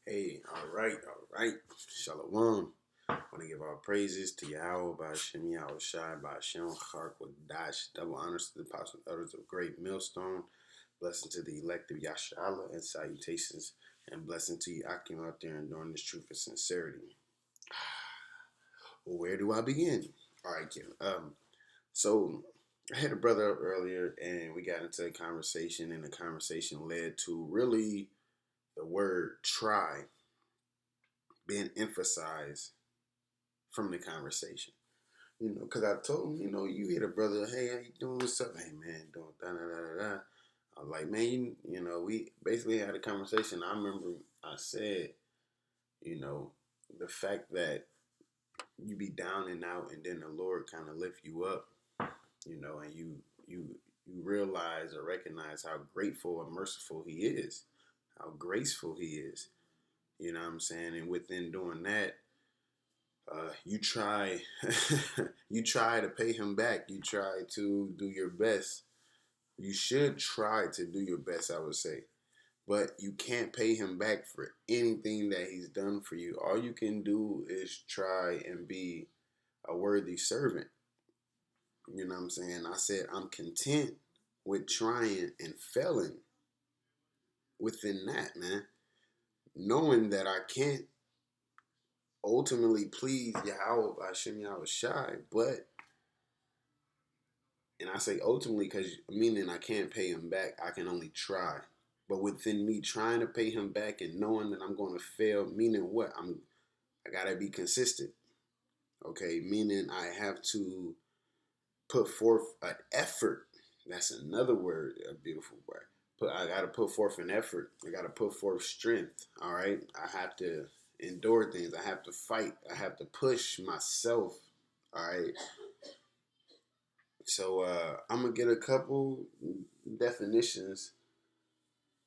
Hey, all right. Shalom. I want to give our praises to YAHAWAH, BAHASHAM, YAHAWASHI, BAHASHAM, QADASH. Double honors to the apostles and others of great millstone. Blessing to the elect of Yashala and salutations. And blessing to you, Akim, out there enduring this truth and sincerity. Well, where do I begin? All right, Kim. So I had a brother up earlier, and we got into a conversation, and the conversation led to really the word try being emphasized from the conversation. Because I told him, you hit a brother, hey, how you doing? What's up? Hey, man, doing da da da da. I was like, man, we basically had a conversation. I remember I said, you know, the fact that you be down and out, and then the Lord kind of lift you up, and you realize or recognize how grateful and merciful He is, how graceful He is. You know what I'm saying? And within doing that, you try you try to pay him back. You try to do your best. You should try to do your best, I would say. But you can't pay him back for anything that he's done for you. All you can do is try and be a worthy servant. You know what I'm saying? I said I'm content with trying and failing within that, man. Knowing that I can't ultimately please Yahweh by Shem Yahweh Shai, but and I say ultimately because meaning I can't pay him back. I can only try. But within me trying to pay him back and knowing that I'm going to fail, meaning what? I gotta be consistent. Okay, meaning I have to put forth an effort. That's another word, a beautiful word. But I gotta put forth an effort. I gotta put forth strength. All right. I have to endure things. I have to fight. I have to push myself. All right. So I'm gonna get a couple definitions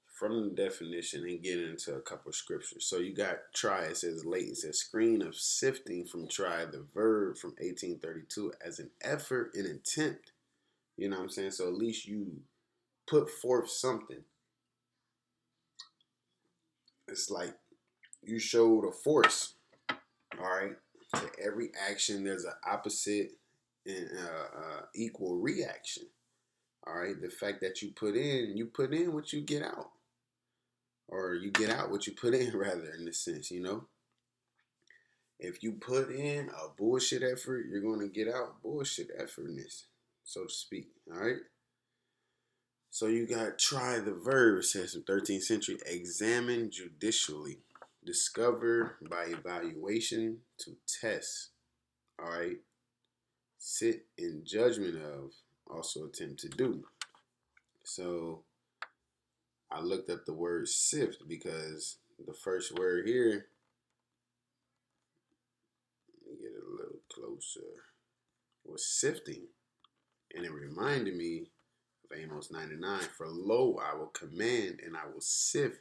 from the definition and get into a couple of scriptures. So you got try. It says late. It says screen of sifting from try. The verb from 1832 as an effort and attempt. You know what I'm saying? So at least you put forth something. It's like you showed a force. All right. To every action, there's an opposite and equal reaction. All right. The fact that you put in what you get out. Or you get out what you put in, rather, in this sense, If you put in a bullshit effort, you're going to get out bullshit effortness, so to speak, all right? So you got try the verb, it says in 13th century, examine judicially, discover by evaluation, to test, all right? Sit in judgment of, also attempt to do. So I looked up the word sift because the first word here, let me get it a little closer, was sifting. And it reminded me of Amos 99, for lo, I will command and I will sift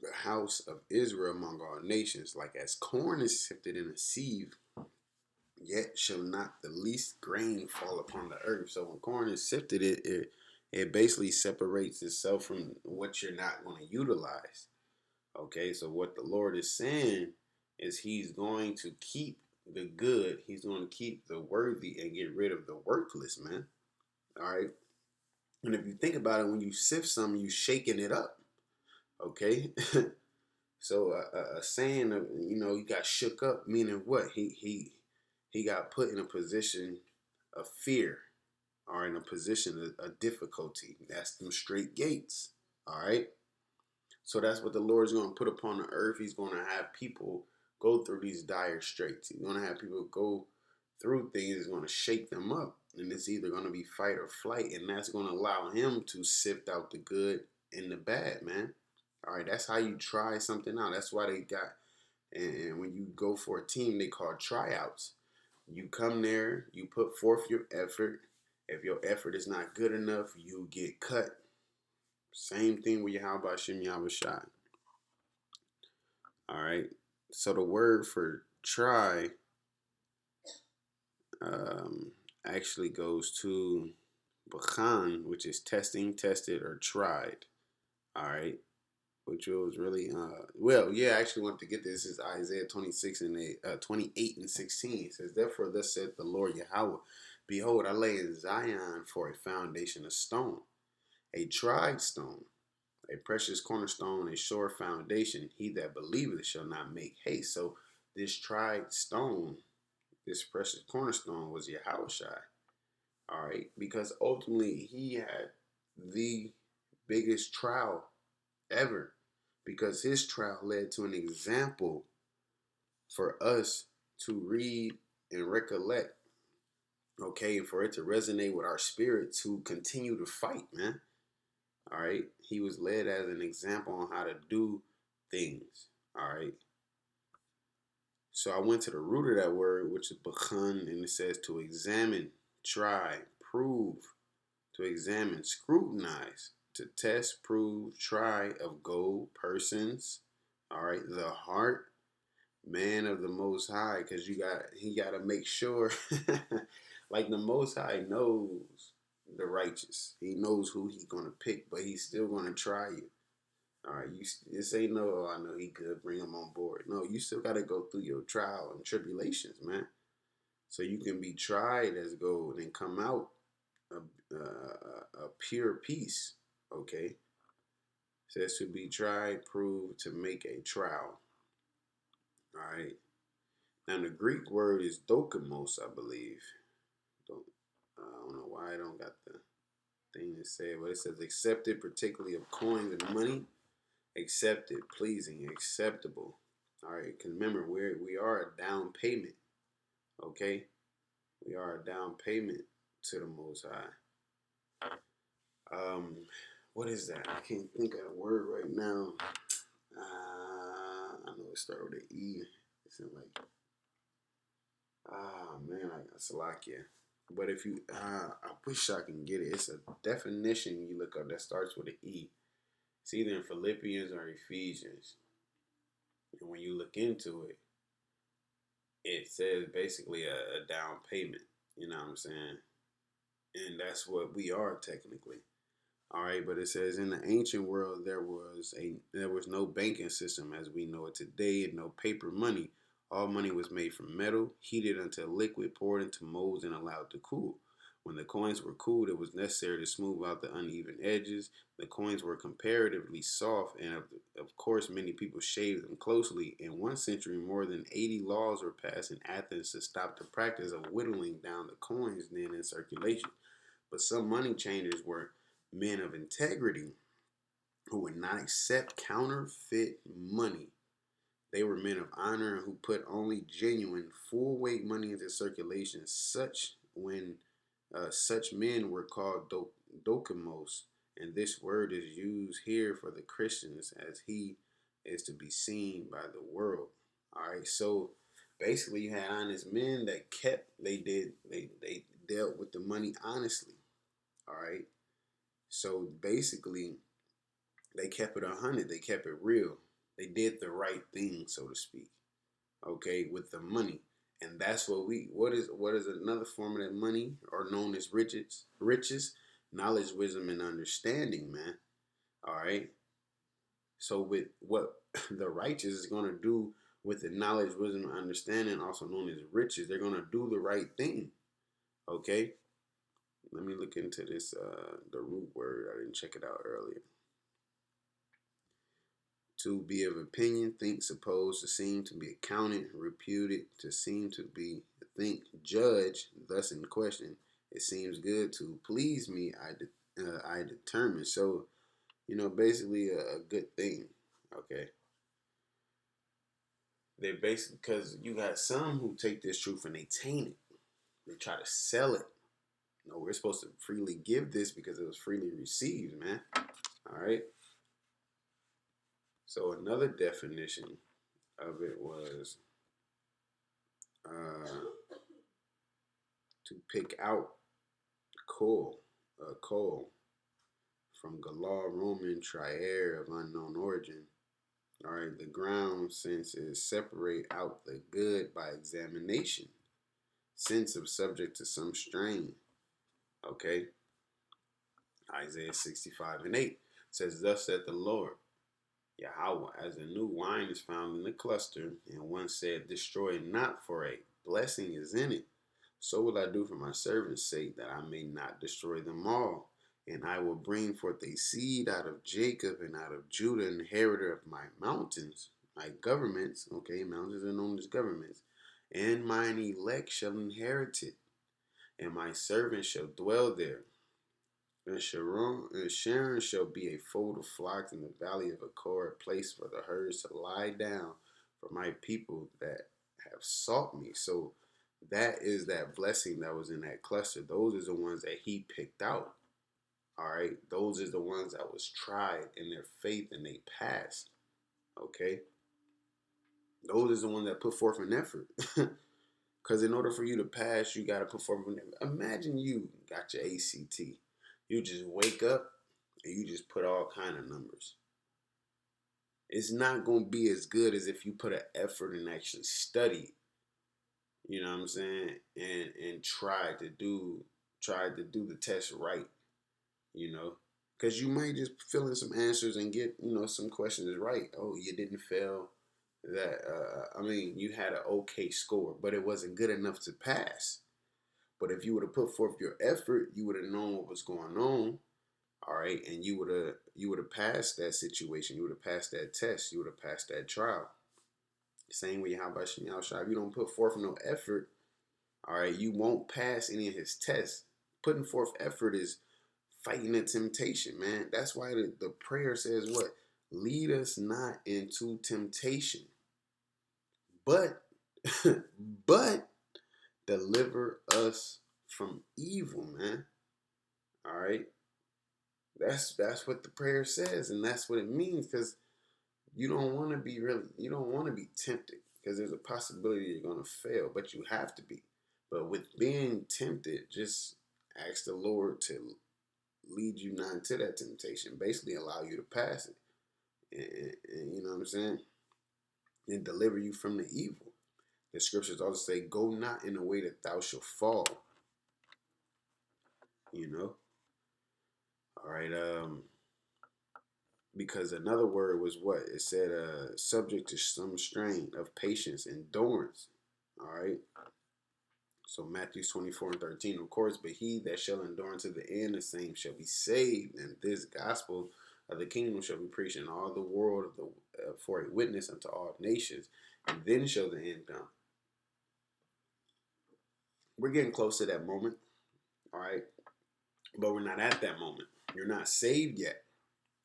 the house of Israel among all nations, like as corn is sifted in a sieve, yet shall not the least grain fall upon the earth. So when corn is sifted, it basically separates itself from what you're not going to utilize. Okay, so what the Lord is saying is He's going to keep the good, He's going to keep the worthy and get rid of the worthless, man. All right. And if you think about it, when you sift something, you shaking it up. Okay. So a saying of, you got shook up, meaning what? He got put in a position of fear, or in a position of difficulty. That's them straight gates. All right. So that's what the Lord's going to put upon the earth. He's going to have people go through these dire straits. He's going to have people go through things. It's going to shake them up. And it's either going to be fight or flight. And that's going to allow him to sift out the good and the bad, man. All right, that's how you try something out. That's why they got, and when you go for a team, they call tryouts. You come there, you put forth your effort. If your effort is not good enough, you get cut. Same thing with YAHAWASHI, YAHAWASHI. All right. So the word for try actually goes to Bachan, which is testing, tested, or tried. All right. which was really well. Yeah, I actually wanted to get this. This is Isaiah 26 and 28 and 16. It says, "Therefore, thus saith the Lord Yahawah, behold, I lay in Zion for a foundation of stone, a tried stone, a precious cornerstone, a sure foundation. He that believeth shall not make haste." So this tried stone, this precious cornerstone, was YAHAWASHI. All right, because ultimately he had the biggest trial ever, because his trial led to an example for us to read and recollect, okay, for it to resonate with our spirit to continue to fight, man. All right, he was led as an example on how to do things. All right, so I went to the root of that word, which is bakhan, and it says to examine, try, prove, to examine, scrutinize, to test, prove, try of gold, persons, all right, the heart, man of the Most High, because he got to make sure, like the Most High knows the righteous. He knows who he's gonna pick, but he's still gonna try you. All right, you this ain't no. Oh, I know he could bring him on board. No, you still got to go through your trial and tribulations, man, so you can be tried as gold and come out a pure peace. Okay, it says to be tried, proved, to make a trial. All right. Now the Greek word is dokimos, I believe. I don't know why I don't got the thing to say, but it says accepted, particularly of coins and money. Accepted, pleasing, acceptable. All right, because remember, we are a down payment. Okay, we are a down payment to the Most High. What is that? I can't think of the word right now. I know it starts with an E. It's in like, man, I got Salakia. But if you, I wish I can get it. It's a definition you look up that starts with an E. It's either in Philippians or Ephesians. And when you look into it, it says basically a down payment. You know what I'm saying? And that's what we are technically. All right, but it says in the ancient world there was no banking system as we know it today, and no paper money. All money was made from metal, heated until liquid, poured into molds, and allowed to cool. When the coins were cooled, it was necessary to smooth out the uneven edges. The coins were comparatively soft, and of course, many people shaved them closely. In one century, more than 80 laws were passed in Athens to stop the practice of whittling down the coins then in circulation. But some money changers were men of integrity who would not accept counterfeit money. They were men of honor who put only genuine, full weight money into circulation. Such men were called dokimos, and this word is used here for the Christians as he is to be seen by the world. All right, so basically, you had honest men that they dealt with the money honestly. All right, so basically, they kept it 100. They kept it real. They did the right thing, so to speak. Okay, with the money, and that's what is another form of that money, or known as riches, knowledge, wisdom, and understanding, man. All right. So with what the righteous is going to do with the knowledge, wisdom, and understanding, also known as riches, they're going to do the right thing. Okay. Let me look into this. The root word. I didn't check it out earlier. To be of opinion, think, suppose, to seem, to be accounted, reputed, to seem, to be, think, judge, thus in question. It seems good to please me, I determine. So, basically a good thing. Okay. They're basically, because you got some who take this truth and they taint it. They try to sell it. No, we're supposed to freely give this because it was freely received, man. All right. So another definition of it was to pick out coal from Galar, Roman, trier of unknown origin. All right, the ground sense is separate out the good by examination. Sense of subject to some strain. Okay. Isaiah 65 and 8 says, "Thus saith the Lord, YAHAWAH, as a new wine is found in the cluster, and one said, destroy it not, for a blessing is in it. So will I do for my servants' sake, that I may not destroy them all. And I will bring forth a seed out of Jacob and out of Judah, inheritor of my mountains, my governments. Okay, mountains are known as governments. And mine elect shall inherit it, and my servants shall dwell there. And Sharon shall be a fold of flocks in the valley of Achor, a place for the herds to lie down for my people that have sought me. So that is that blessing that was in that cluster. Those are the ones that he picked out. All right. Those are the ones that was tried in their faith and they passed. Okay. Those are the ones that put forth an effort. Because in order for you to pass, you got to put forth an effort. Imagine you got your ACT. You just wake up and you just put all kind of numbers. It's not going to be as good as if you put an effort and actually study. You know what I'm saying? And try to do the test right. You know, because you might just fill in some answers and get some questions right. Oh, you didn't fail that. You had an okay score, but it wasn't good enough to pass. But if you would have put forth your effort, you would have known what was going on. All right, and you would have passed that situation. You would have passed that test. You would have passed that trial. Same way, YAHAWASHI. If you don't put forth no effort, all right, you won't pass any of his tests. Putting forth effort is fighting the temptation, man. That's why the prayer says what? Lead us not into temptation, but but deliver us from evil, man. All right. That's what the prayer says, and that's what it means, because you don't want to be tempted, because there's a possibility you're gonna fail, but you have to be. But with being tempted, just ask the Lord to lead you not into that temptation, basically allow you to pass it, and you know what I'm saying, and deliver you from the evil. The scriptures also say, "Go not in the way that thou shalt fall." You know, all right. Because another word was what it said, subject to some strain of patience, endurance. All right. So Matthew 24:13, of course, but he that shall endure unto the end, the same shall be saved. And this gospel of the kingdom shall be preached in all the world for a witness unto all nations, and then shall the end come. We're getting close to that moment, all right, but we're not at that moment. You're not saved yet,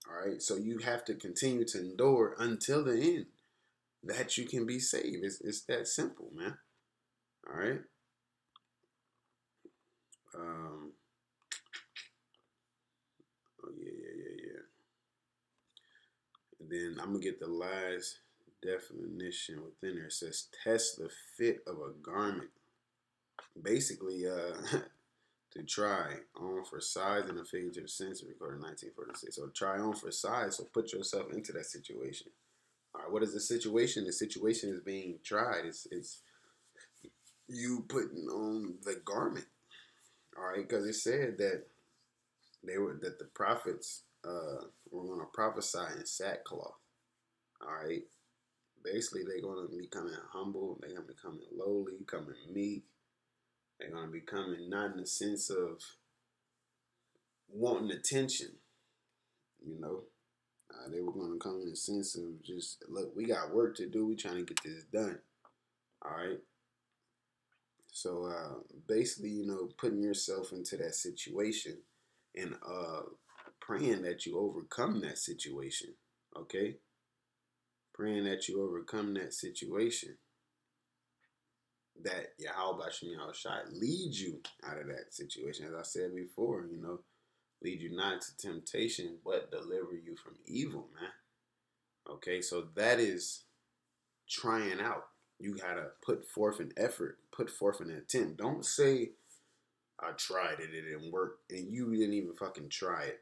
all right. So you have to continue to endure until the end, that you can be saved. It's that simple, man. All right. Um, oh yeah. And then I'm gonna get the last definition within there. It says test the fit of a garment. Basically, to try on for size in a figurative sense, recorded in 1946. So try on for size. So put yourself into that situation. All right, what is the situation? The situation is being tried. It's you putting on the garment. All right, because it said that the prophets were going to prophesy in sackcloth. All right, basically they're going to be coming humble. They're going to be coming lowly, coming meek. They're going to be coming not in the sense of wanting attention, you know. They were going to come in the sense of just, look, we got work to do. We trying to get this done. All right. So basically, putting yourself into that situation and praying that you overcome that situation. Okay. Praying that you overcome that situation. That YAHAWASHI leads you out of that situation. As I said before, lead you not to temptation, but deliver you from evil, man. Okay, so that is trying out. You gotta put forth an effort, put forth an attempt. Don't say, I tried it, it didn't work, and you didn't even fucking try it.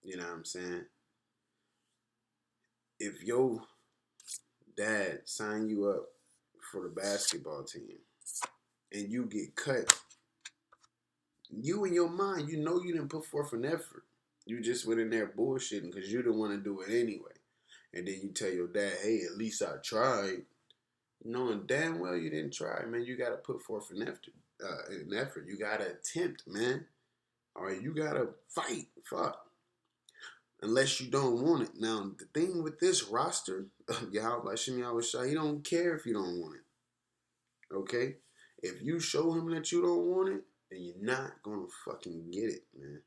You know what I'm saying? If your dad signed you up for the basketball team and you get cut, you in your mind, you didn't put forth an effort. You just went in there bullshitting because you didn't want to do it anyway. and then you tell your dad, hey, at least I tried, knowing damn well you didn't try, man. You gotta put forth an effort. You gotta attempt, man. All right, you gotta fight. Fuck. Unless you don't want it. Now, the thing with this roster, YAHAWASHI, he don't care if you don't want it. Okay? If you show him that you don't want it, then you're not gonna fucking get it, man.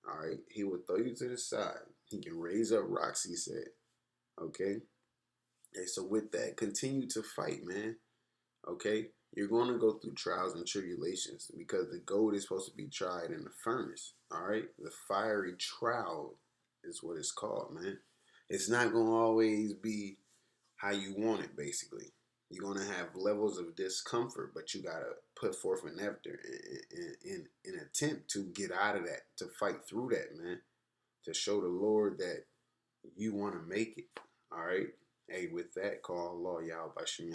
All right? He will throw you to the side. He can raise up rocks, he said. Okay? And so with that, continue to fight, man. Okay? You're going to go through trials and tribulations because the gold is supposed to be tried in the furnace. All right? The fiery trial is what it's called, man. It's not going to always be how you want it, basically. You're going to have levels of discomfort, but you got to put forth an effort in attempt to get out of that, to fight through that, man. To show the Lord that you want to make it. All right? Hey, with that, call Allah, YAHAWASHI,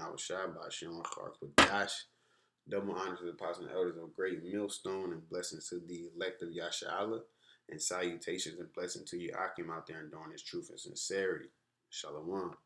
BAHASHAM, QADASH. Double honor to the apostles and elders of great millstone, and blessings to the elect of Yasha, and salutations and blessings to you Akim out there enduring his truth and sincerity. Shalom.